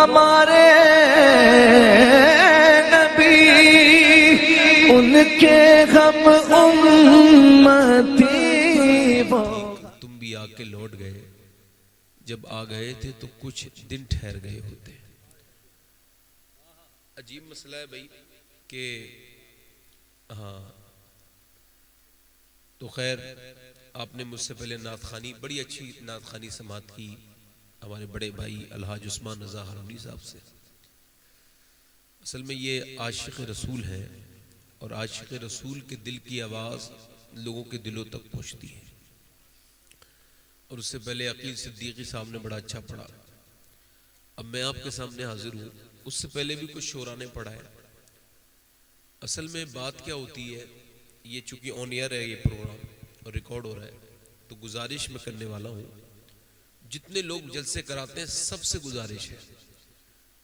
हमारे नबी, उनके गम उम्मती वो। तुम भी आके लौट गए, जब आ गए थे तो कुछ दिन ठहर गए होते। अजीब मसला है भाई कि हाँ, तो खैर आपने मुझसे पहले नात खानी, बड़ी अच्छी नात खानी समात की हमारे बड़े भाई अलहाज उस्मान रज़ा हारूनी साहब से। असल में ये आशिक़ रसूल है और आशिक़ रसूल के दिल की आवाज़ लोगों के दिलों तक पहुँचती है। और उससे पहले अकील सिद्दीकी साहब ने बड़ा अच्छा पढ़ा, अब मैं आपके सामने हाजिर हूँ। उससे पहले भी कुछ शोरा ने पढ़ा है। असल में बात क्या होती है, ये चूंकि ऑन एयर है ये प्रोग्राम और रिकॉर्ड हो रहा है, तो गुजारिश मैं करने वाला हूँ, जितने लोग जलसे कराते हैं सबसे गुजारिश है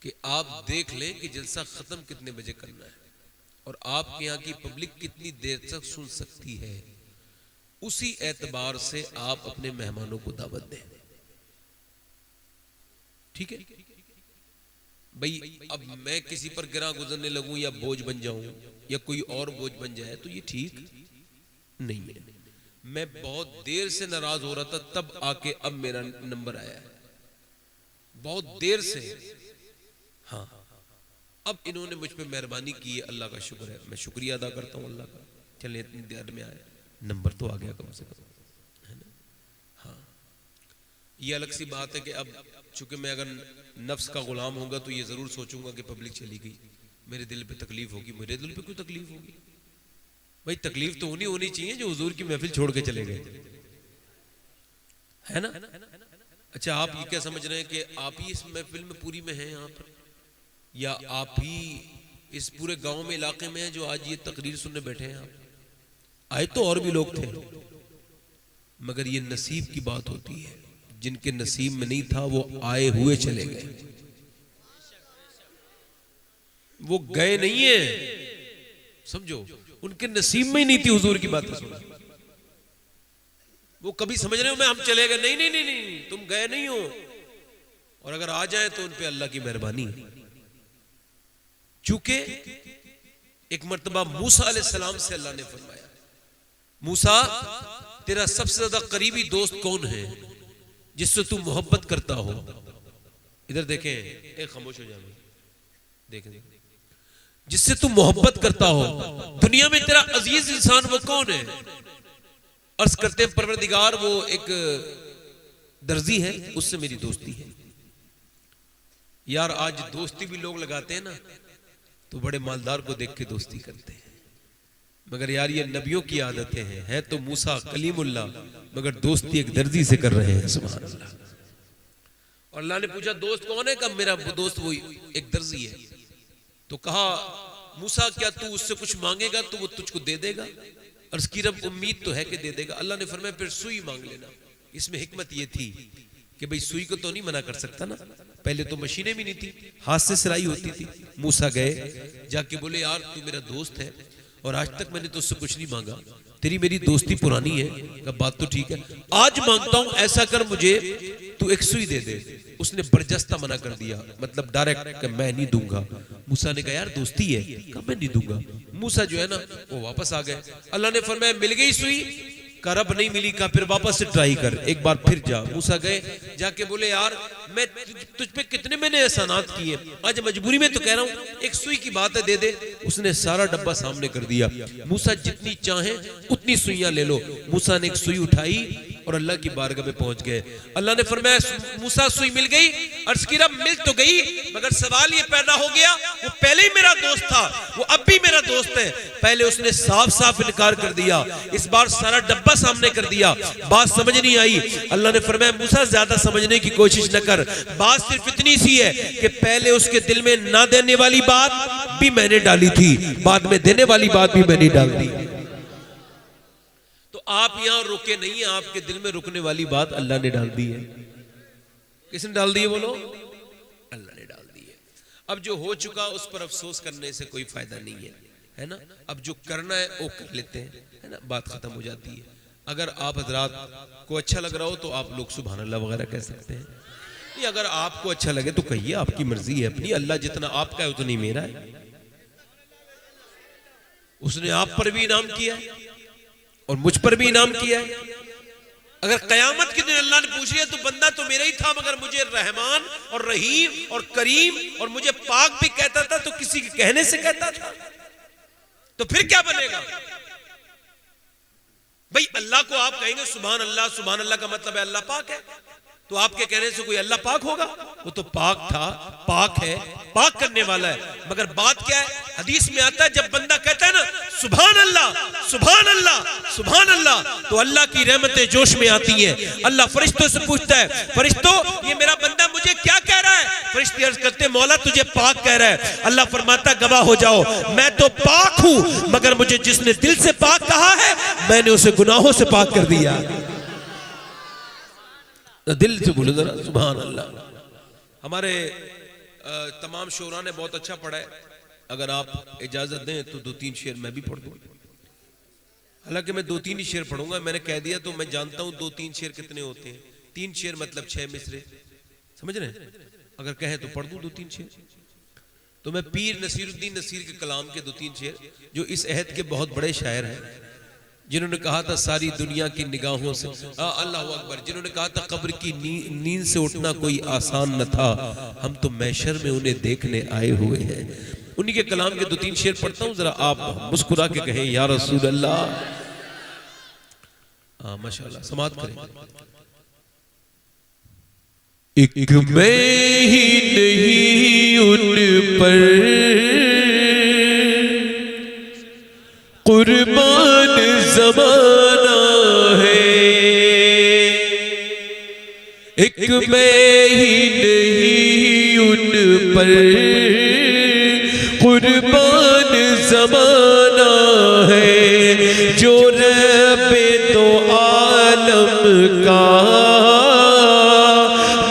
कि आप देख लें कि जलसा ख़त्म कितने बजे करना है और आपके यहाँ की पब्लिक कितनी देर तक सुन सकती है। उसी एतबार से आप अपने मेहमानों को दावत दें, ठीक है भाई। अब मैं किसी पर गिरा गुजरने लगूं या बोझ बन जाऊं या कोई और बोझ बन जाए तो ये ठीक नहीं है। मैं बहुत देर से नाराज हो रहा था, तब आके अब मेरा नंबर आया है, बहुत देर से। हाँ, अब इन्होंने मुझ पे मेहरबानी की है, अल्लाह का शुक्र है, मैं शुक्रिया अदा करता हूं अल्लाह का। चले इतनी देर में आए, नंबर तो आ गया कम से कम, है ना। हाँ, ये अलग सी बात है कि अब चूंकि मैं अगर नफ्स का गुलाम होगा तो ये जरूर सोचूंगा कि पब्लिक चली गई, मेरे दिल पे तकलीफ होगी। मेरे दिल पे क्यों तकलीफ होगी भाई? तकलीफ तो उन्हीं होनी चाहिए जो हुजूर की महफिल छोड़ के चले गए, है ना। अच्छा, आप ये क्या समझ रहे हैं कि आप ही इस महफिल में पूरी में हैं यहाँ पर, या आप ही इस पूरे गांव में इलाके में हैं जो आज ये तकरीर सुनने बैठे हैं? आप आए तो और भी लोग थे, मगर ये नसीब की बात होती है। जिनके नसीब में नहीं था वो आए हुए चले गए, वो गए नहीं है, समझो। उनके नसीब में ही नहीं थी हुजूर की बातें सुनना। वो कभी समझ रहे हो मैं हम चले गए? नहीं नहीं नहीं नहीं, तुम गए नहीं हो। और अगर आ जाए तो उन पे अल्लाह की मेहरबानी है। चूंकि एक मर्तबा मूसा अलैहिस्सलाम से अल्लाह ने फरमाया, मूसा तेरा सबसे ज्यादा करीबी दोस्त कौन है जिससे तू मोहब्बत करता हो? इधर देखें, एक खामोश हो जाए, देखें, जिससे तू मोहब्बत करता हो दुनिया में तेरा अजीज इंसान वो कौन है? अर्ज करते हैं परवरदिगार वो एक दर्जी है, उससे मेरी दोस्ती है। यार आज दोस्ती भी लोग लगाते हैं ना तो बड़े मालदार को देख के दोस्ती करते हैं, मगर यार ये नबियों की आदतें हैं। है तो मूसा कलीमुल्लाह, मगर दोस्ती एक दर्जी से कर रहे हैं, सुभान अल्लाह। और अल्लाह ने पूछा दोस्त कौन है? कब मेरा दोस्त वो एक दर्जी है। तो कहा मूसा क्या तू उससे कुछ मांगेगा तो वो तुझको दे देगा? अर्ज़ की रब उम्मीद तो है कि दे देगा। अल्लाह ने फरमाया फिर सुई मांग लेना। इसमें हिकमत ये थी कि भाई सुई को तो नहीं मना कर सकता ना, पहले तो मशीनें भी नहीं थी, हाथ से सिलाई होती थी। मूसा गए जाके बोले यार तू मेरा दोस्त है और आज तक मैंने तुझसे कुछ नहीं मांगा, तेरी मेरी दोस्ती पुरानी है। का बात तो ठीक है, आज मांगता हूं ऐसा कर मुझे तू एक सुई दे दे। उसने बरजस्ता मना कर दिया, मतलब डायरेक्ट मैं नहीं दूंगा। मूसा ने कहा यार दोस्ती है, कहा मैं नहीं दूंगा। मूसा जो है ना वो वापस आ गए। अल्लाह ने फरमाया मिल गई सुई? का रब नहीं मिली। का फिर वापस से ट्राई कर, एक बार फिर जा। मूसा गए जाके बोले यार मैं तुझ पे कितने मैंने एहसानात किए, आज मजबूरी में तो कह रहा हूं एक सुई की बात है दे दे। उसने सारा डब्बा सामने कर दिया। मूसा जितनी चाहे उतनी सुइयां ले लो। मूसा ने एक सुई उठाई और अल्लाह की बारगाह में पहुंच गए। अल्लाह ने फरमाया मूसा सुई मिल गई? अर्ज़ की रब मिल तो गई, मगर सवाल ये पैदा हो गया वो पहले ही मेरा दोस्त था, वो अब भी मेरा दोस्त है। पहले उसने साफ साफ इनकार कर दिया, इस बार सारा डब्बा सामने कर दिया। बात समझ नहीं आई। अल्लाह ने फरमाया मूसा ज्यादा समझने की कोशिश न कर, बात सिर्फ इतनी सी है कि पहले उसके दिल में ना देने वाली बात भी मैंने डाली थी, बाद में देने वाली बात भी मैंने डाल दी। तो आप यहां रुके नहीं है, आपके दिल में रुकने वाली बात अल्लाह ने डाल दी है। किसने डाल दी है बोलो? अल्लाह ने डाल दी है। अब जो हो चुका उस पर अफसोस करने से कोई फायदा नहीं है, है ना। अब जो करना है वो कर लेते हैं, है ना, बात खत्म हो जाती है। अगर आप हजरात को अच्छा लग रहा हो तो आप लोग सुभान अल्लाह वगैरह कह सकते हैं, ये अगर आपको अच्छा लगे तो कहिए, आपकी मर्जी है अपनी, अल्लाह जितना आपका है उतनी मेरा है। उसने आप पर भी इनाम किया है और मुझ पर भी इनाम किया है। अगर कयामत के दिन अल्लाह ने पूछ लिया तो बंदा तो मेरा ही था, मगर मुझे रहमान और रहीम और करीम और मुझे पाक भी कहता था, तो किसी के कहने से कहता था, तो फिर क्या बनेगा भाई? अल्लाह को आप कहेंगे सुभान अल्लाह का मतलब है अल्लाह पाक है, तो आपके कहने से कोई अल्लाह पाक होगा? वो तो पाक था, पाक है, पाक करने वाला है। मगर बात क्या है, हदीस में आता है जब बंदा कहता है ना सुभान अल्लाह सुभान अल्लाह सुभान अल्लाह, तो अल्लाह की रहमतें जोश में आती हैं। अल्लाह फरिश्तों से पूछता है, फरिश्तों ये मेरा बंदा मुझे क्या कह रहा है? फरिश्ते अर्ज करते हैं मौला तुझे पाक कह रहा है। अल्लाह फरमाता गवाह हो जाओ, मैं तो पाक हूं, मगर मुझे जिसने दिल से पाक कहा है मैंने उसे गुनाहों से पाक कर दिया। दिल से बोलो जरा सुभान अल्लाह। हमारे तमाम शोरा ने बहुत अच्छा पढ़ा है, अगर आप इजाजत दें तो 2-3 शेर मैं भी पढ़ दूं। हालांकि मैं 2-3 ही शेर पढ़ूंगा, मैंने कह दिया तो मैं जानता हूं 2-3 शेर कितने होते हैं। 3 शेर मतलब 6 मिसरे, समझ रहे हैं? अगर कहें तो पढ़ दूं 2-3 शेर। तो मैं पीर नसीरुद्दीन नसीर के कलाम के 2-3 शेर, जो इस अहद के बहुत बड़े शायर हैं, जिन्होंने कहा था सारी दुनिया की निगाहों से अल्लाह अकबर, जिन्होंने कहा था कब्र की नींद से उठना कोई आसान न था, हम तो महशर में उन्हें देखने आए हुए हैं। उन्हीं के कलाम के 2-3 शेर पढ़ता हूं, जरा आप मुस्कुरा के कहें या रसूल अल्लाह। माशाल्लाह, समाअत करें। एक मैं ही नहीं उन पर कुर्बान ज़माना है, एक मैं ही नहीं उन पर कुर्बान ज़माना है, जो रब्बे दो आलम का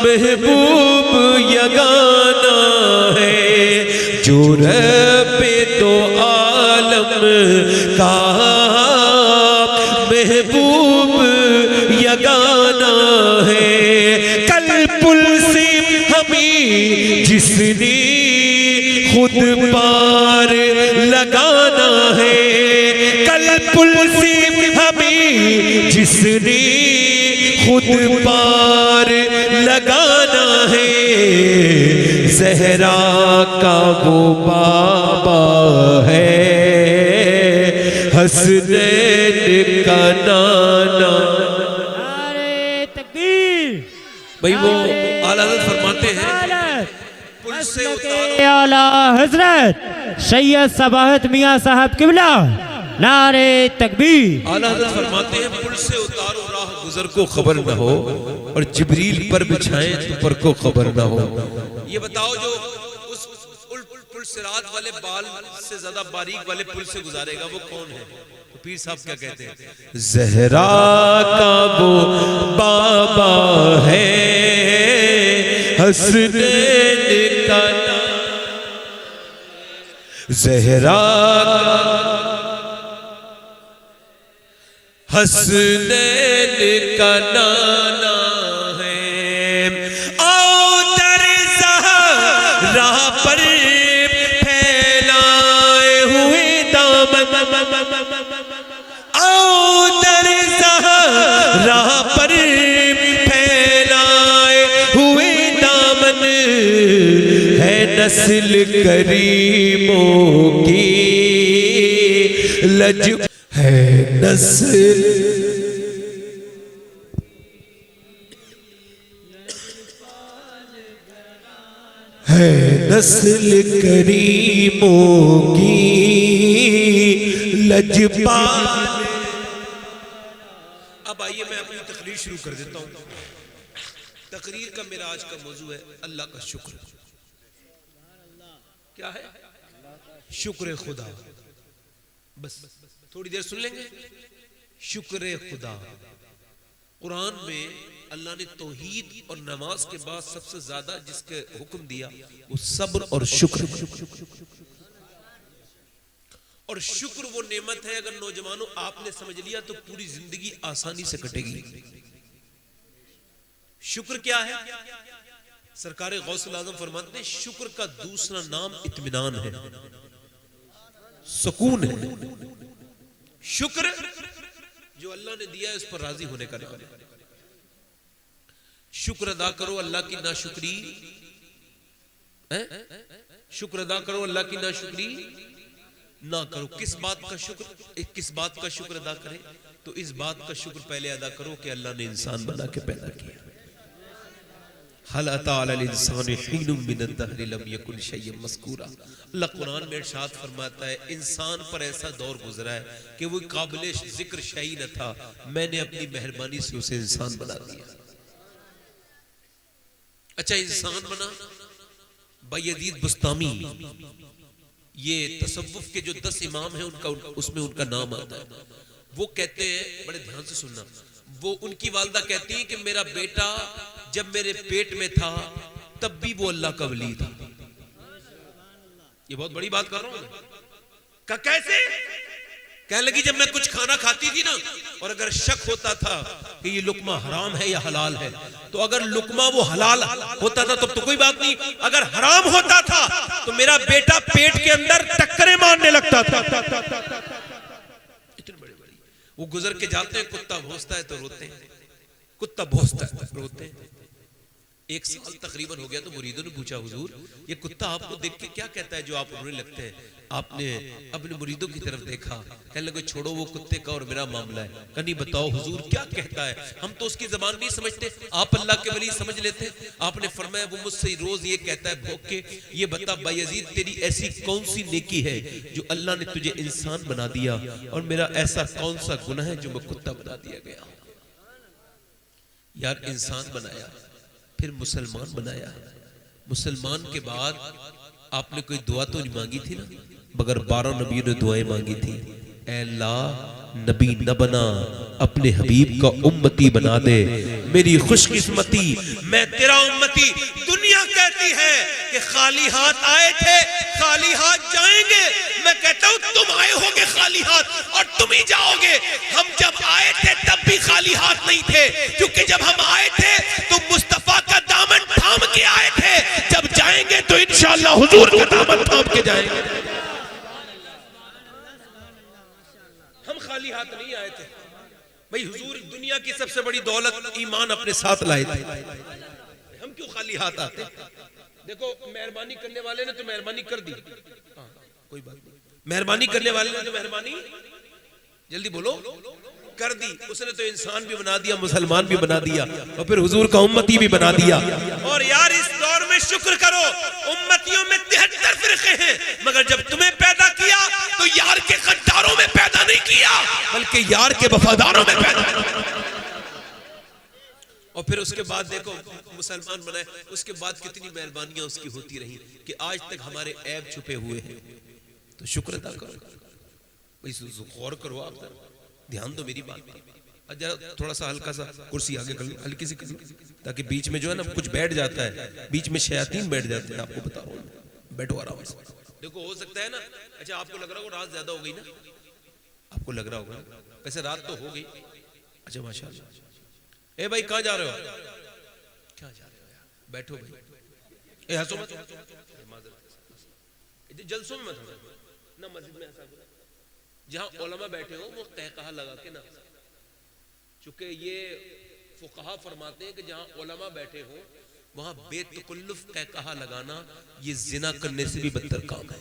महबूब यगाना है, जो रब्बे दो आलम का महबूब यगाना है। कल पुल से हमें जिसने खुद पार लगाना है, कल पुल से हमें जिसने खुद पार लगाना है, ज़हरा का वो बाबा है, हसनैन का नाना। नारे तकबीर। भाई वो आला हज़रत फरमाते हैं पुल से उतारो आला हजरत सैयद सबाहत मियां साहब किबला, नारे तकबीर। आला हज़रत फरमाते हैं पुल से उतारो राह गुजर को खबर न हो, और जिब्रील पर बिछाएं तो पर को खबर न हो। ये बताओ जो उस पुल सिरात वाले बाल से ज्यादा बारीक वाले पुल से गुजारेगा वो कौन है? तो पीर साहब क्या कहते हैं? ज़हरा का वो बाबा है, हसनैन का ज़हरा हसनैन का नाना है। आओ दर ज़हरा पर फैलाए हुए दामन, आओ दर ज़हरा पर फैलाए हुए दामन, है नस्ल करीमों की लज है, नस्ल है नस्ल करीमों की लजपाल। अब आइए मैं अपनी तकरीर शुरू कर देता हूं। तकरीर का मेरा आज का मौजू है अल्लाह का शुक्र। क्या है? शुक्र खुदा। बस थोड़ी देर सुन लेंगे। शुक्र खुदा। कुरान में अल्लाह ने तौहीद और नमाज के बाद सबसे ज्यादा जिसके हुक्म दिया वो सब्र और शुक्र। और शुक्र वो नेमत है, अगर नौजवानों आपने समझ लिया तो पूरी जिंदगी आसानी से कटेगी। शुक्र क्या है? सरकार गौसुल आजम फरमाते हैं शुक्र का दूसरा नाम इत्मीनान है, सुकून है। शुक्र जो अल्लाह ने दिया है उस पर राजी होने का नाम है। शुक्र अदा करो अल्लाह की नाशुक्री, शुक्र अदा करो अल्लाह की नाशुक्री ना करो। किस बात का शुक्र, किस बात का शुक्र अदा करें? तो इस बात का शुक्र पहले अदा करो कि अल्लाह ने इंसान बना के पैदा किया। हल अता अलल इंसानि हीनुम मिनद दहरि लम यकुन शय्यन मज़कूरा। अल्लाह कुरान में इरशाद फरमाता है इंसान पर ऐसा दौर गुजरा है कि वो काबिल जिक्र शय न था, मैंने अपनी मेहरबानी से उसे इंसान बना दिया। अच्छा, इंसान बना। बयजीद बुस्तामी, ये तसव्वुफ के जो 10 इमाम हैं उनका उसमें उनका नाम आता है। वो कहते हैं, बड़े ध्यान से सुनना, वो उनकी वालदा कहती है कि मेरा बेटा जब मेरे पेट में था तब भी वो अल्लाह का वली था। ये बहुत बड़ी बात कर रहा हूं। कैसे? कहने लगी जब मैं कुछ खाना खाती थी ना, और अगर शक होता था कि ये लुकमा हराम है या हलाल है, तो अगर लुकमा वो हलाल होता था तब तो कोई बात नहीं, अगर हराम होता था तो मेरा बेटा पेट के अंदर टक्करें मारने लगता था। इतने बड़े बड़ी वो गुजर के जाते हैं, कुत्ता भौंकता है तो रोते हैं, कुत्ता भौंकता है तो रोते हैं। 1 साल तकरीबन हो गया तो मुरीदों ने पूछा, हुजूर ये कुत्ता आपको देख के क्या कहता है जो आप रोने लगते हैं? आपने अपने मुरीदों की तरफ देखा, कहने लगे छोड़ो वो कुत्ते का और मेरा मामला है। कहीं बताओ हुजूर क्या कहता है, हम तो उसकी जबान नहीं समझते, आप अल्लाह के वली समझ लेते। आपने फरमाया वो मुझसे रोज ये कहता है भौंक के, ये बता बायजीद तेरी ऐसी कौन सी नेकी है जो अल्लाह ने तुझे इंसान बना दिया, और मेरा ऐसा कौन सा गुनाह है जो मैं कुत्ता बना दिया गया। यार इंसान बनाया, फिर मुसलमान बनाया। मुसलमान के बाद आपने कोई दुआ तो नहीं मांगी थी ना, मगर 12 नबियों ने दुआएं मांगी थी। ऐ अल्लाह नबी न बना, अपने हबीब का उम्मती बना दे। मेरी खुशकिस्मती, मैं तेरा उम्मती। दुनिया कहती है कि खाली हाथ आए थे खाली हाथ जाएंगे, मैं कहता हूं तुम आए होगे खाली हाथ और तुम ही जाओगे। हम जब आए थे तब भी खाली हाथ नहीं थे, क्योंकि जब हम आए थे तो मुस्तफा का दामन थाम के आए थे, जब जाएंगे तो इंशाअल्लाह हुजूर का दामन थाम के जाएंगे। हम खाली हाथ नहीं आए थे भाई, हुजूर दुनिया की सबसे बड़ी दौलत ईमान अपने साथ लाए थे, हम क्यों खाली हाथ आते? देखो मेहरबानी करने वाले ने तो मेहरबानी कर दी, कोई बात नहीं, मेहरबानी करने वाले ने तो मेहरबानी जल्दी बोलो कर दी, उसने तो इंसान भी बना दिया, मुसलमान भी बना दिया, और फिर हुजूर का उम्मती भी बना दिया। और यार इस दौर में शुक्र करो, उम्मतियों में 73 फिरके हैं, मगर जब तुम्हें पैदा किया तो यार के गद्दारों में पैदा नहीं किया, बल्कि यार के वफादारों में पैदा किया। और फिर उसके बाद देखो मुसलमान बनाए, उसके बाद कितनी मेहरबानियां उसकी होती रही कि आज तक हमारे ऐब छुपे हुए हैं। तो शुक्र अदा करो भाई, गौर करो, आप ध्यान दो मेरी बात पर। जरा थोड़ा सा हल्का सा कुर्सी आगे कर लो, हल्की सी कर लो, ताकि बीच में जो है ना कुछ बैठ जाता है, बीच में शयातीन बैठ जाते हैं। आपको बता रहा हूँ, बैठो आराम से। देखो हो सकता है ना, अच्छा आपको लग रहा होगा रात ज्यादा हो गई ना, आपको लग रहा होगा, वैसे रात तो हो गई। अच्छा माशाल्लाह। ए भाई कहाँ जा रहे हो? क्या जा रहे हो यार, बैठो भाई, ए हंसो मत, जलसों में मत ना, मस्जिद में ऐसा जहां उलमा बैठे हो वो कहकहा लगा के ना, चूंकि ये फुकहा फरमाते हैं कि जहां उलमा बैठे हो वहां बेतकल्लुफ कहकहा लगाना ये जिना करने से भी बदतर काम है,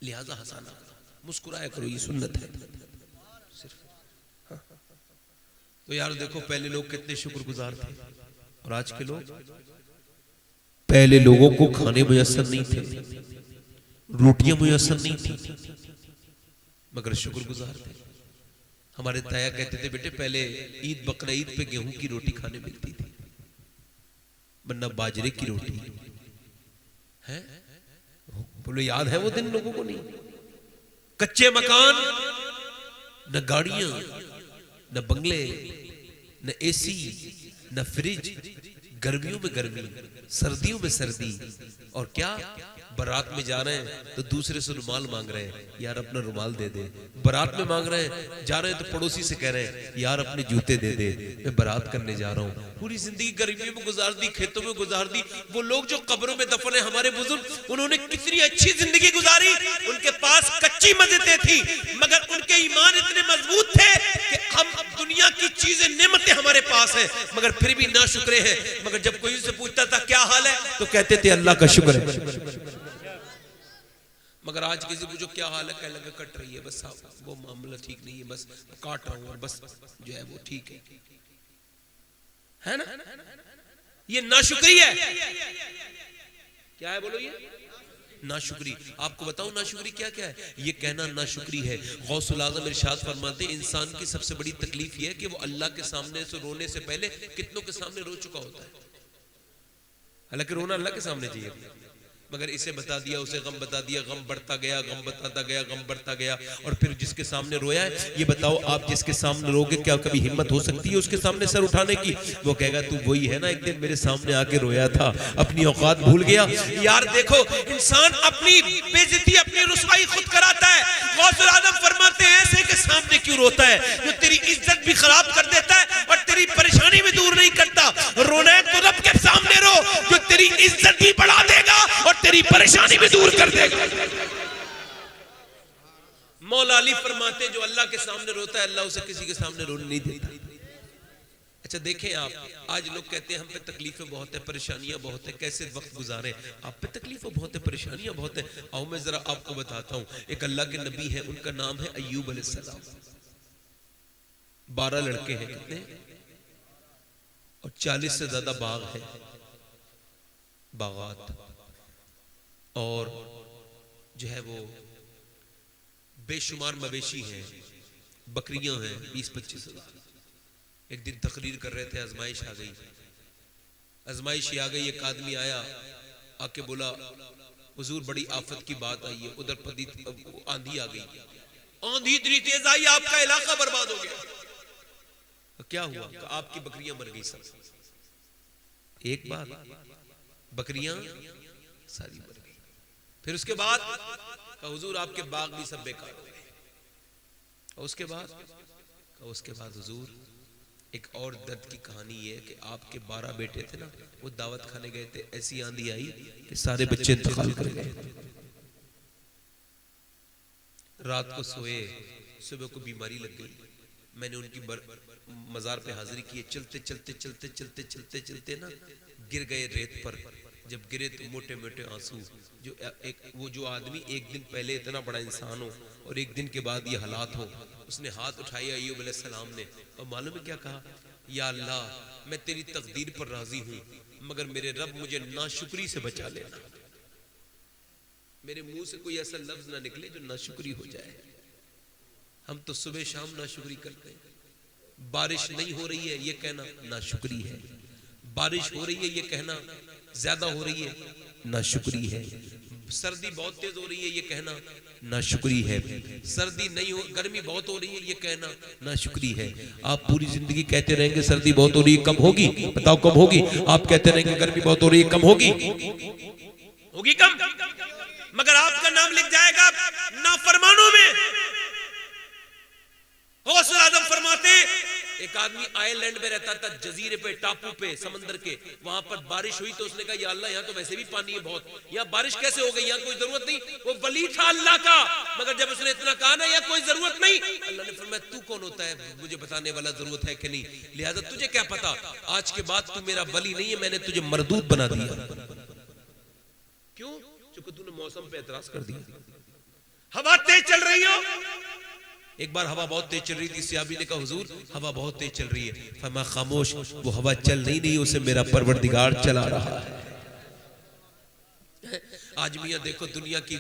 लिहाजा हंसाना, मुस्कुराया करो, ये सुन्नत है सिर्फ। तो यार देखो पहले लोग कितने शुक्रगुजार थे, और आज के लोग, पहले लोगों को खाने मुयस्सर नहीं थे, रोटियां मुयस्सर नहीं थी, मगर शुक्रगुजार थे। हमारे ताया कहते थे बेटे पहले ईद बकरा ईद पे गेहूं की रोटी खाने मिलती थी, वरना बाजरे की रोटी है। बोलो याद है वो दिन लोगों को? नहीं। कच्चे मकान, न गाड़ियां, न बंगले, न एसी, न फ्रिज, गर्मियों में गर्मी, सर्दियों में सर्दी, और क्या बारात में जा रहे हैं तो दूसरे से रुमाल मांग रहे हैं, यार अपना रुमाल दे दे। बारात में मांग रहे हैं, जा रहे हैं तो पड़ोसी से कह रहे हैं यार अपने जूते दे दे, मैं बारात करने जा रहा हूँ। पूरी जिंदगी गर्मियों में गुजार दी, खेतों में गुजार दी। वो लोग जो कब्रों में दफन है, हमारे बुजुर्ग, उन्होंने कितनी अच्छी जिंदगी गुजारी। उनके पास कच्ची मस्जिदें थी, मगर उनके ईमान इतने मजबूत थे कि हम दुनिया की चीजें, नेमतें हमारे पास है, मगर फिर भी नाशुक्रे हैं। मगर जब कोई उनसे पूछता था क्या हाल है, तो कहते थे अल्लाह का शुक्र है। मगर आज किसी पूछो क्या हाल है, कह लगे कट रही है, बस वो मामला ठीक नहीं है, बस काट रहा हूं और बस जो है वो ठीक है ना। ये नाशुक्री है। क्या है बोलो? ये नाशुक्री। आपको बताऊं नाशुक्री क्या क्या है? ये कहना नाशुक्री है। गौसुल आज़म इरशाद फरमाते, इंसान की सबसे बड़ी तकलीफ ये है कि वो अल्लाह के सामने से रोने से पहले कितनों के सामने रो चुका होता है। हालांकि रोना अल्लाह के सामने चाहिए, मगर इसे बता दिया, उसे गम बता दिया, गम बढ़ता गया, गम बताता गया, गम बढ़ता गया। और फिर जिसके सामने रोया है, ये बताओ आप जिसके सामने रोगे, क्या कभी हिम्मत हो सकती है उसके सामने सर उठाने की? वो कहेगा तू वही है ना एक दिन मेरे सामने आके रोया था, अपनी औकात भूल गया। यार देखो, इंसान अपनी बेइज्जती, अपनी रुसवाई खुद कराता है। गौसुल आज़म फरमाते हैं ऐसे के सामने क्यों रोता है जो तेरी इज्जत भी खराब कर देता है और तेरी परेशानी भी दूर नहीं करता। रोना है तो रब के सामने रो जो तेरी इज्जत भी बढ़ा देगा और तेरी परेशानी भी दूर कर देगा। मौला अली फरमाते जो अल्लाह के सामने रोता है, अल्लाह उसे किसी के सामने रोने नहीं देता। अच्छा देखें आप, आज लोग कहते हैं हम पे तकलीफें बहुत है, परेशानियां बहुत है, कैसे वक्त गुजारे। आप पे तकलीफें बहुत है, परेशानियां बहुत है। आओ मैं जरा आपको बताता हूं। एक अल्लाह के नबी है, उनका नाम है अय्यूब अलैहिस्सलाम। 12 लड़के हैं, कितने? और 40 से ज्यादा बाग है, बागात, और जो है वो बेशुमार मवेशी हैं, बकरियां हैं 20-25 हजार। एक दिन तकरीर कर रहे थे, आजमाइश आ गई, आजमाइश आ गई। एक आदमी आया, आके बोला हुजूर बड़ी आफत की बात आई है, उधर पदी आंधी आ गई, आंधी इतनी तेज आई आपका इलाका बर्बाद हो गया। तो क्या हुआ? तो आपकी बकरियां मर गई सब। एक बात, बकरियां सारी मर गई। फिर उसके बाद कहा हुजूर आपके बाग भी सब बेकार हो गए। उसके बाद हुजूर एक और दर्द की कहानी है कि आपके 12 बेटे थे ना, वो दावत खाने गए थे, ऐसी आंधी आई कि सारे बच्चे इंतकाल कर गए। रात को सोए, सुबह को बीमारी लग गई। मैंने उनकी मजार पे हाजिरी की। चलते चलते चलते चलते चलते चलते ना गिर गए रेत पर। जब गिरे तो मोटे मोटे आंसू। वो जो आदमी एक दिन पहले इतना बड़ा इंसान हो और एक दिन के बाद ये हालात हो, उसने हाथ उठाया अय्यूब अलैहिस्सलाम ने, और मालूम है क्या कहा? या अल्लाह मैं तेरी तकदीर पर राजी हूं, मगर मेरे रब मुझे नाशुक्री से बचा लेना। मेरे मुंह से कोई ऐसा लफ्ज ना निकले जो नाशुक्री हो जाए। हम तो सुबह शाम नाशुक्री करते हैं। बारिश नहीं हो रही है ये कहना नाशुक्री है, बारिश हो रही है ये कहना ज्यादा हो रही है नाशुक्री है, सर्दी बहुत तेज हो रही है ये कहना नाशुक्री है, सर्दी नहीं हो, गर्मी बहुत हो रही है ये कहना नाशुक्री है। आप पूरी जिंदगी कहते रहेंगे सर्दी बहुत हो रही है, कब होगी? बताओ कब होगी? आप कहते रहेंगे गर्मी बहुत हो रही है, कब होगी? होगी कब? मगर आपका नाम लिख जाएगा नाफरमानों में। गौसुल आज़म फरमाते एक आदमी आइलैंड में रहता था, जजीरे पे, टापू पे, समंदर के, वहां पर बारिश हुई तो उसने कहा या अल्लाह यहाँ तो वैसे भी पानी है बहुत, यहाँ बारिश कैसे हो गई? यहाँ कोई जरूरत नहीं। वो वली था अल्लाह का, मगर जब उसने इतना कहा ना यहाँ कोई जरूरत नहीं, अल्लाह ने फरमाया तू कौन होता है मुझे बताने वाला, जरूरत है कि नहीं, लिहाजा तुझे क्या पता, आज के बाद तू मेरा वली नहीं है, मैंने तुझे मरदूद बना दिया। क्यों? क्योंकि तूने मौसम पे एतराज कर दिया। हवा तेज चल रही हो, एक बार हवा बहुत तेज चल रही थी, सहाबी ने कहा हुजूर हवा बहुत तेज चल रही है। फरमाया खामोश, वो हवा चल नहीं रही, उसे मेरा परवरदिगार चला रहा है। आज मियाँ देखो दुनिया की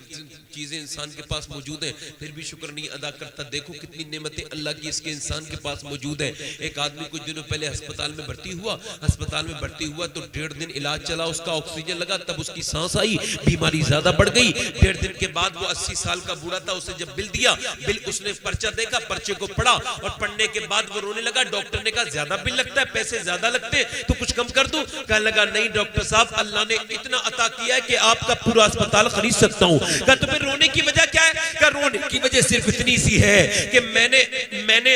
चीजें इंसान के पास मौजूद हैं, फिर भी शुक्र नहीं अदा करता। देखो कितनी नेमतें अल्लाह की इसके इंसान के पास मौजूद है। एक आदमी कुछ दिनों पहले अस्पताल में भर्ती हुआ तो 1.5 दिन इलाज चला, उसका ऑक्सीजन लगा, तब उसकी सांस आई, बीमारी ज्यादा बढ़ गई। 1.5 दिन के बाद वो 80 साल का बूढ़ा था, उसे जब बिल दिया, बिल उसने पर्चा देखा, पर्चे को पढ़ा और पढ़ने के बाद वो रोने लगा। डॉक्टर ने कहा ज्यादा बिल लगता है, पैसे ज्यादा लगते हैं, तो कुछ कम कर दूं? कहने लगा नहीं डॉक्टर साहब, अल्लाह ने इतना अता किया है कि आपका पूरा अस्पताल खरीद सकता हूं। कहा तो फिर रोने की वजह क्या है? कहा रोने की वजह सिर्फ इतनी सी है कि मैंने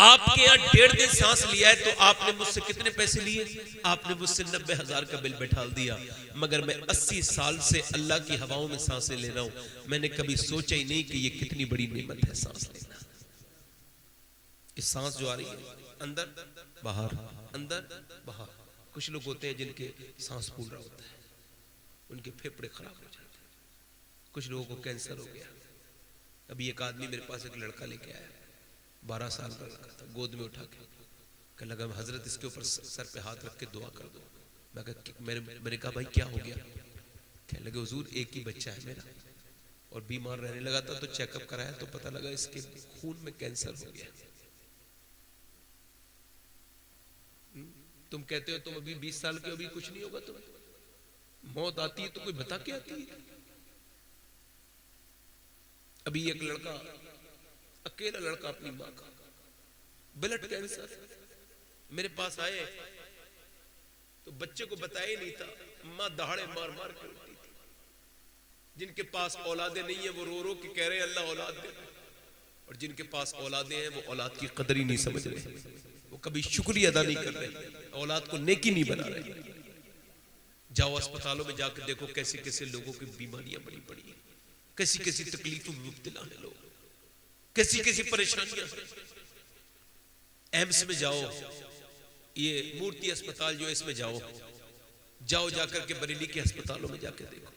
आपके यहाँ 1.5 दिन सांस लिया है, तो आपने मुझसे कितने पैसे लिए? आपने मुझसे 90,000 का बिल बैठा दिया, मगर मैं 80 साल से अल्लाह की हवाओं में सांसें ले रहा हूं। मैंने कभी सोचा ही नहीं कि ये कितनी बड़ी नेमत है सांस लेना। इस सांस जो आ रही है अंदर बाहर, अंदर बाहर। कुछ लोग होते हैं जिनके सांस फूल रहा होता है, उनके फेफड़े खराब हो जाते हैं, कुछ लोगों को कैंसर हो गया। अभी एक आदमी मेरे पास एक लड़का लेके आया, 12 साल का लड़का था, गोद में उठा के कहने लगा हजरत इसके ऊपर सर पे हाथ रख के दुआ कर दो। मैंने कहा भाई क्या हो गया? कहने लगे हुजूर एक ही बच्चा है मेरा और बीमार रहने लगा था, तो चेकअप कराया तो पता लगा इसके खून में कैंसर हो गया। तुम कहते हो तुम अभी 20 साल के, अभी कुछ नहीं होगा तुम्हें। मौत आती है तो कोई बता के आती है? अभी एक लड़का, अकेला लड़का, अपनी माँ का ब्लड कैंसर, मेरे पास आए तो बच्चे को बताया ही नहीं था, माँ दहाड़े मार मार कर उठती थी। जिनके पास औलादे नहीं है वो रो रो के कह रहे हैं अल्लाह औलाद दे, और जिनके पास औलादे हैं वो औलाद की कदर ही नहीं समझ रहे, वो कभी शुक्रिया अदा नहीं कर रहे, औलाद को नेकी नहीं बना रहे। जाओ अस्पतालों में जाकर देखो कैसे कैसे लोगों की बीमारियां बड़ी पड़ी है, कैसी कैसी तकलीफों में मुब्तला है लोग, कैसी कैसी परेशानियां। एम्स में जाओ, ये मूर्ति अस्पताल जो है इसमें जाओ जाकर के बरेली के अस्पतालों में जाकर देखो।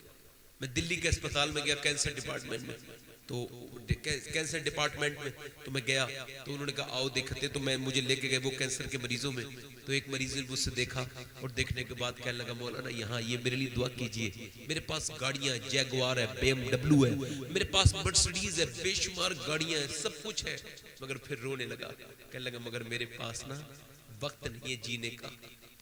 मैं दिल्ली के अस्पताल में गया कैंसर डिपार्टमेंट में, तो कैंसर डिपार्टमेंट में तो मैं गया तो उन्होंने कहा आओ देखते, तो मैं मुझे लेके गए वो कैंसर के मरीजों में। तो एक मरीज ने मुझसे देखा और देखने के बाद कहने लगा मौलाना यहाँ ये मेरे लिए दुआ कीजिए, मेरे पास गाड़ियां है, जैगुआर है, BMW है, मेरे पास मर्सिडीज है, बेशुमार गाड़ियां हैं, सब कुछ है, मगर फिर रोने लगा। कहने लगा मगर मेरे पास ना वक्त नहीं है जीने का,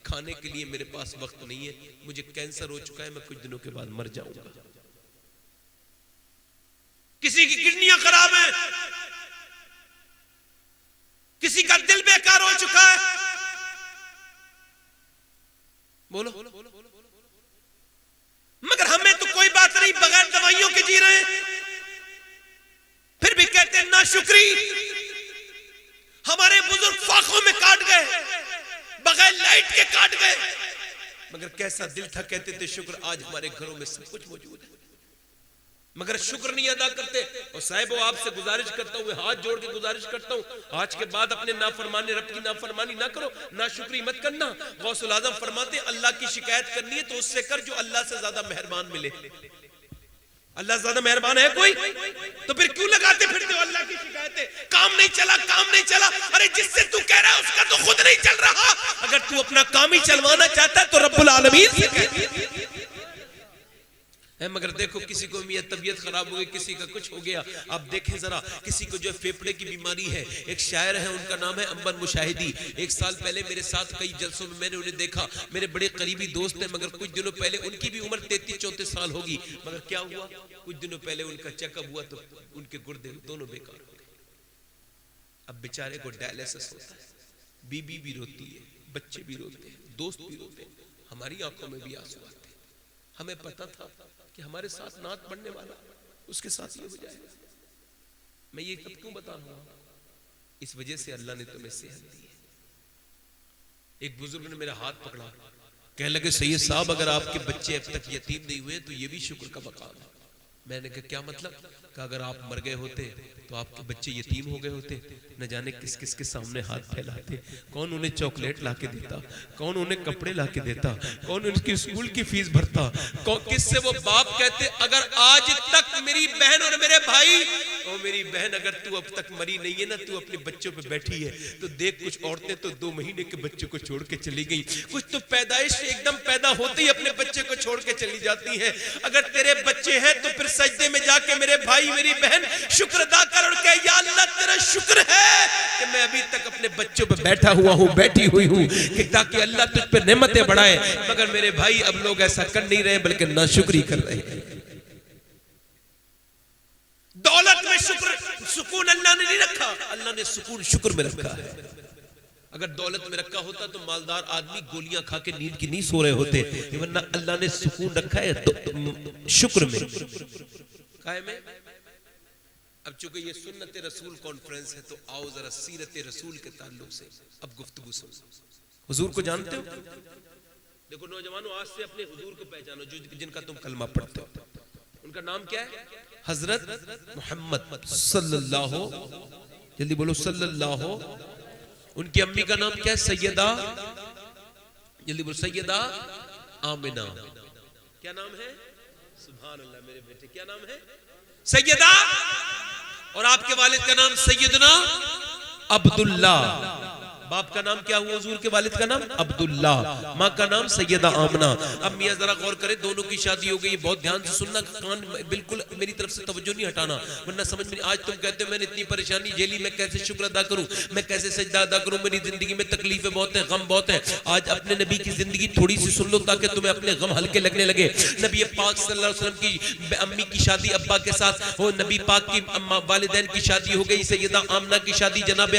खाने के लिए मेरे पास वक्त नहीं है, मुझे कैंसर हो चुका है, मैं कुछ दिनों के बाद मर जाऊंगा। किसी की किडनियां खराब है, किसी का दिल बेकार हो चुका है। बोलो, मगर हमें तो कोई बात नहीं, बगैर दवाइयों के जी रहे हैं, फिर भी कहते हैं ना शुक्री। हमारे बुजुर्ग फाकों में काट गए, बगैर लाइट के काट गए, मगर कैसा दिल था, कहते थे शुक्र। आज हमारे घरों में सब कुछ मौजूद है, मगर शुक्र नहीं अदा करते। और साहिब आपसे गुजारिश करता हूं, हाथ जोड़ के गुजारिश करता हूं, आज के बाद अपने नाफरमानी रब की नाफरमानी ना करो, ना शुक्री मत करना। गौसुल आजम फरमाते अल्लाह की शिकायत करनी है तो उससे कर जो अल्लाह से ज्यादा मेहरबान मिले। अल्लाह ज्यादा मेहरबान है कोई? तो फिर क्यों लगाते फिरते हो अल्लाह की शिकायतें? काम नहीं चला, काम नहीं चला, अरे जिससे तू कह रहा है उसका तो खुद नहीं चल रहा। अगर तू अपना काम ही चलवाना चाहता है तो रब्बुल आलमीन से कह। मगर देखो किसी को मियां तबीयत खराब हो गई, किसी का कुछ हो गया। आप देखें जरा, किसी को जो फेफड़े की बीमारी है, एक शायर है उनका नाम है अंबर मुशाहिदी। एक साल पहले मेरे साथ कई जलसों में मैंने उन्हें देखा, मेरे बड़े करीबी दोस्त हैं, मगर कुछ दिनों पहले उनकी भी उम्र 33-34 साल होगी। मगर क्या हुआ, कुछ दिनों पहले उनका चेकअप हुआ तो उनके गुर्दे दोनों बेकार हो गए। अब बेचारे को डायलिसिस होता है, बीबी भी रोती है, बच्चे भी रोते हैं, दोस्त भी रोते हैं, हमारी आंखों में भी आंसू आते हैं। हमें पता था कि हमारे साथ नात पढ़ने वाला उसके साथ ये हो जाएगा। मैं ये सब क्यों बता रहा हूं? इस वजह से अल्लाह ने तुम्हें सेहत दी है। एक बुजुर्ग ने मेरा हाथ पकड़ा, कहने लगे सैयद साहब अगर आपके बच्चे अब तक यतीम नहीं हुए तो ये भी शुक्र का मकाम है। मैंने कहा क्या मतलब? कि अगर आप मर गए होते तो आपके बच्चे यतीम हो गए होते, न जाने किस किस के सामने हाथ फैलाते, कौन उन्हें चॉकलेट लाके देता, कौन उन्हें कपड़े लाके देता, कौन उनकी स्कूल की फीस भरता, कौन किससे वो बाप कहते अगर आज तक मेरी बहन और मेरे भाई, और मेरी बहन अगर तू अब तक मरी नहीं है ना, तू अपने बच्चों पे बैठी है, तो देख कुछ औरतें तो 2 महीने के बच्चे को छोड़ के चली गई, कुछ तो पैदाइश से एकदम पैदा होते ही अपने बच्चे को छोड़ के चली जाती है। अगर तेरे बच्चे हैं तो फिर सजदे में जाके मेरे भाई मेरी बहन शुक्र अदा कर और कह या अल्लाह तेरा शुक्र है कि मैं अभी तक अपने बच्चों पे बैठा हुआ हूं, बैठी हुई हूं, कि ताकि अल्लाह तुझ पे नेमतें बढ़ाए। मगर मेरे भाई अब लोग ऐसा कर नहीं रहे बल्कि नाशुक्री कर रहे हैं। दौलत में शुक्र सुकून अल्लाह ने नहीं रखा, अल्लाह ने सुकून शुक्र में रखा है। अगर दौलत में रखा होता तो मालदार आदमी गोलियां खा के नींद की नहीं सो रहे होते, वरना अल्लाह ने सुकून रखा है तो शुक्र में। काहे में? अब चूंकि ये सुन्नत रसूल कॉन्फ्रेंस है तो आओ जरा सीरत रसूल के ताल्लुक से अब गुफ्तगू सुनो। हुजूर को जानते हो? देखो नौजवानों, आज से अपने हुजूर को पहचानो जो जिनका तुम कलमा पढ़ते हो। उनका नाम क्या है? हजरत मोहम्मद सल्लल्लाहु, जल्दी बोलो सल्लल्लाहु। उनकी अम्मी का नाम क्या है? सैयदा, जल्दी बोलो सैयदा आमिना। क्या नाम है? सुभान अल्लाह मेरे बेटे, क्या नाम है? सैयदा। और आपके वालिद का नाम सैयदना अब्दुल्ला। बाप का नाम क्या हुआ? हुजूर के वालिद का नाम अब्दुल्ला, माँ का नाम सैयदा आमना। अब मियाँ जरा गौर करें, दोनों की शादी हो गई, बहुत ध्यान से सुनना, कान बिल्कुल मेरी तरफ से तवज्जो नहीं हटाना, वरना समझ में। आज तुम कहते हो मैंने इतनी परेशानी झेली, मैं कैसे शुक्र अदा करूं, मैं कैसे सजदा अदा करूं, मेरी जिंदगी में तकलीफें बहुत है, गम बहुत है। आज अपने नबी की जिंदगी थोड़ी सी सुन लो ताकि तुम्हें अपने गम हल्के लगने लगे। नबी पाक सल्लल्लाहु अलैहि वसल्लम की अम्मी की शादी अब्बा के साथ हो, नबी पाक की वालिदैन की शादी हो गई, सैयदा आमना की शादी जनाब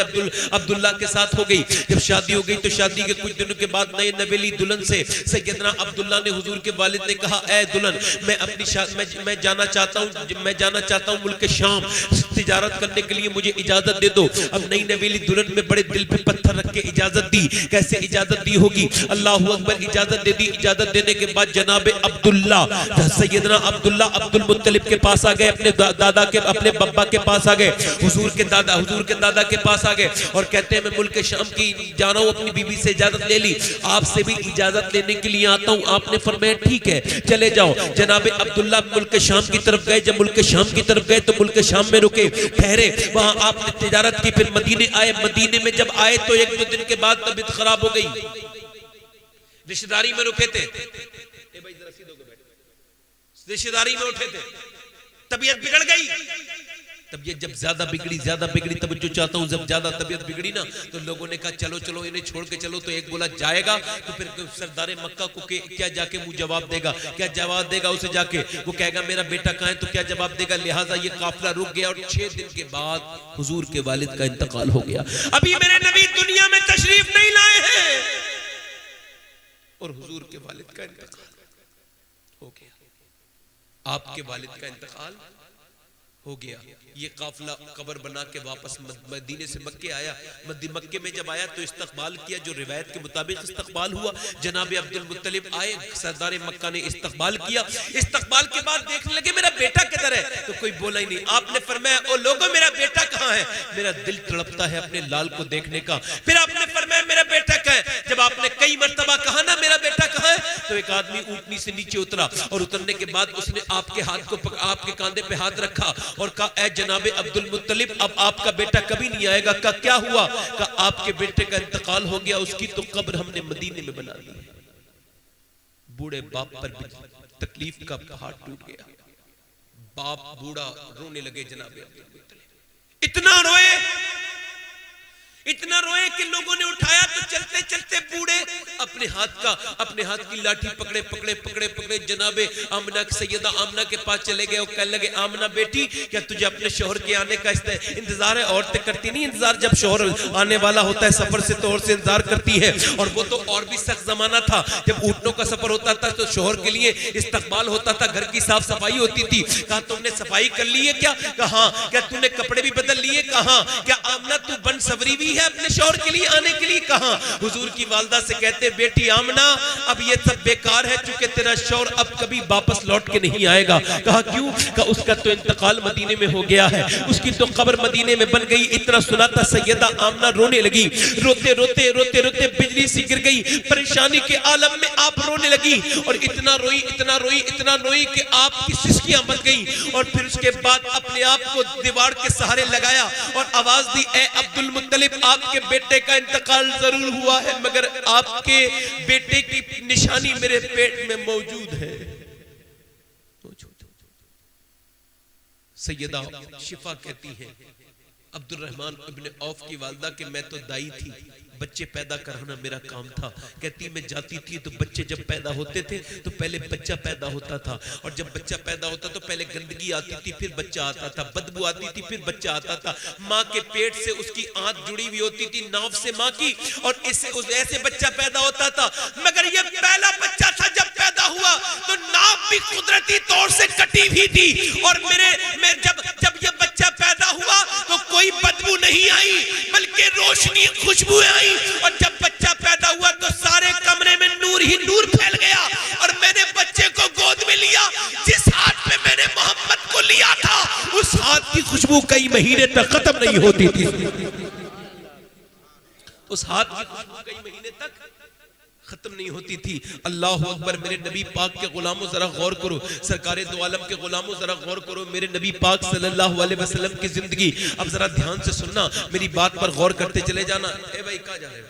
अब्दुल्ला के साथ हो गई। जब शादी हो गई तो शादी के कुछ दिनों के बाद नए नवेली दुल्हन से सैयदना अब्दुल्ला ने हुजूर के वालिद ने कहा, ऐ दुल्हन मैं अपनी मैं जाना चाहता हूँ मुल्क शाम, तिजारत करने के लिए मुझे इजाजत दे दो। अब नई नवेली दुल्हन में बड़े दिल पे पत्थर रख के इजाजत दी। कैसे इजाजत दी होगी? अल्लाहु अकबर, इजाजत दे दी। इजाजत देने के बाद जनाब अब्दुल्ला सैयदना अब्दुल्ला अब्दुल मुत्तलिब के पास आ गए, अपने दादा के, अपने बब्बा के पास आ गए, हुजूर के दादा के पास आ गए और कहते हैं मैं मुल्क शाम की जा रहा हूं, अपनी बीवी से इजाजत ले ली, आपसे भी इजाजत लेने के लिए आता हूं। आपने फरमाया ठीक है चले जाओ। जनाब अब्दुल्ला मुल्क शाम की तरफ गए। जब मुल्क शाम की तरफ गए तो मुल्क शाम में रुके, ठहरे, वहां आपने तिजारत की, फिर मदीने आए। मदीने में जब आए तो 1-2 दिन के बाद तबीयत खराब हो गई। रिश्तेदारी में रुके थे, रिश्तेदारी में उठे थे, तबीयत बिगड़ गई। तबीयत जब ज्यादा बिगड़ी, तवज्जो चाहता हूं, जब ज्यादा तबीयत बिगड़ी ना तो लोगों ने कहा चलो इन्हें छोड़ के चलो। तो एक बोला जाएगा, तो फिर सरदार मक्का को क्या जाके मुंह जवाब देगा? क्या जवाब देगा उसे जाके? वो कहेगा मेरा बेटा कहां है, तो क्या जवाब देगा? लिहाजा ये काफिला रुक गया और 6 दिन के बाद हुजूर के वालिद का इंतकाल हो गया। अभी मेरे नबी दुनिया में तशरीफ नहीं लाए हैं और हुजूर के वालिद का इंतकाल हो गया। आपके वालिद का इंतकाल हो गया। ये काफिला कब्र बना के वापस मदीने से मक्के आया। मक्के में जब आया तो इस्तकबाल किया, जो रिवायत के मुताबिक इस्तकबाल हुआ। जनाब अब्दुल मुत्तलिब आए, सरदार मक्का ने इस्तकबाल किया। इस्तकबाल के बाद देखने लगे मेरा बेटा किधर है, तो कोई बोला ही नहीं। आपने फरमाया ओ लोगों मेरा बेटा कहाँ है? मेरा दिल तड़पता है अपने लाल को देखने का। फिर आपने फरमाया मेरा बेटा कहाँ है? जब आपने कई मर्तबा कहा ना मेरा बेटा कहाँ है, तो एक आदमी ऊंटनी से नीचे उतरा और उतरने के बाद उसने आपके हाथ को आपके कांधे पे हाथ रखा और कहा ऐ जनाब अब्दुल मुत्तलिब अब आपका बेटा कभी नहीं आएगा। का क्या हुआ? का आपके बेटे का इंतकाल हो गया, उसकी तो कब्र हमने मदीने में बना दी। बूढ़े बाप पर तकलीफ का पहाड़ टूट गया। बाप बूढ़ा रोने लगे। जनाब अब्दुल मुत्तलिब इतना रोए कि लोगों ने उठाया तो चलते चलते बूढ़े अपने हाथ की लाठी पकड़े जनाबे आमना सैयदा आमना के पास चले गए और कहने लगे आमना बेटी क्या तुझे अपने शौहर के आने का इंतजार है? औरतें करती नहीं इंतजार, जब शौहर आने वाला होता है सफर से तो और से इंतजार करती है। और वो तो और भी सख्त जमाना था, जब ऊँटों का सफर होता था तो शौहर के लिए इस्तकबाल होता था, घर की साफ सफाई होती थी। कहा तुमने सफाई कर ली है क्या? कहा क्या तूने कपड़े भी बदल लिए? कहा क्या आमना तू बन सवरी भी है? अपने शौहर के लिए आने के लिए कहा। हुजूर की वालदा से कहते बेटी आमना अब ये सब बेकार है, चूंकि तेरा शौहर अब कभी वापस लौट के नहीं आएगा। कहा क्यों? कहा उसका तो इंतकाल मदीने में हो गया है, उसकी तो कब्र मदीने में बन गई। इतना सुना था सैयदा आमना रोने लगी, रोते रोते रोते रोते बिजली सी गिर गई, परेशानी के आलम में आप रोने लगी और इतना रोई इतना रोई इतना रोई कि आपकी सिसकियां बन गई। और फिर उसके बाद अपने आप को दीवार के सहारे लगाया और आवाज दी, ए अब्दुल मुत्तलिब, आपके बेटे का इंतकाल जरूर हुआ है, मगर आपके बेटे की निशानी मेरे पेट में मौजूद है। सैयदा शिफा कहती है अब्दुल रहमान इब्ने औफ की वालदा के मैं तो दाई थी, बच्चे पैदा कराना मेरा काम था। कहती मैं जाती थी तो बच्चे जब पैदा होते थे तो पहले बच्चा पैदा होता था, और जब बच्चा पैदा होता तो पहले गंदगी आती थी, फिर बच्चा आता था, बदबू आती थी, फिर बच्चा आता था। माँ के पेट से उसकी आंत जुड़ी हुई होती थी नाव से माँ की, और ऐसे बच्चा पैदा होता था। मगर ये पहला बच्चा था, जब पैदा हुआ तो नाव भी कुदरती तौर से कटी हुई थी, और जब ये बच्चा पैदा हुआ तो कोई बदबू नहीं आई बल्कि रोशनी खुशबुएं आई। और जब बच्चा पैदा हुआ तो सारे कमरे में नूर ही नूर फैल गया, और मैंने बच्चे को गोद में लिया। जिस हाथ में मैंने मोहम्मद को लिया था उस हाथ की खुशबू कई महीने तक खत्म नहीं होती थी, उस हाथ की खुशबू कई महीने तक खत्म नहीं होती थी। अल्लाह अकबर। मेरे नबी पाक के गुलामों जरा गौर करो, सरकारे दो आलम के गुलामों जरा गौर करो, मेरे नबी पाक सल्लल्लाहु अलैहि वसल्लम की जिंदगी। अब जरा ध्यान से सुनना, मेरी बात पर गौर करते चले जाना। ए भाई कहाँ जा रहे हो?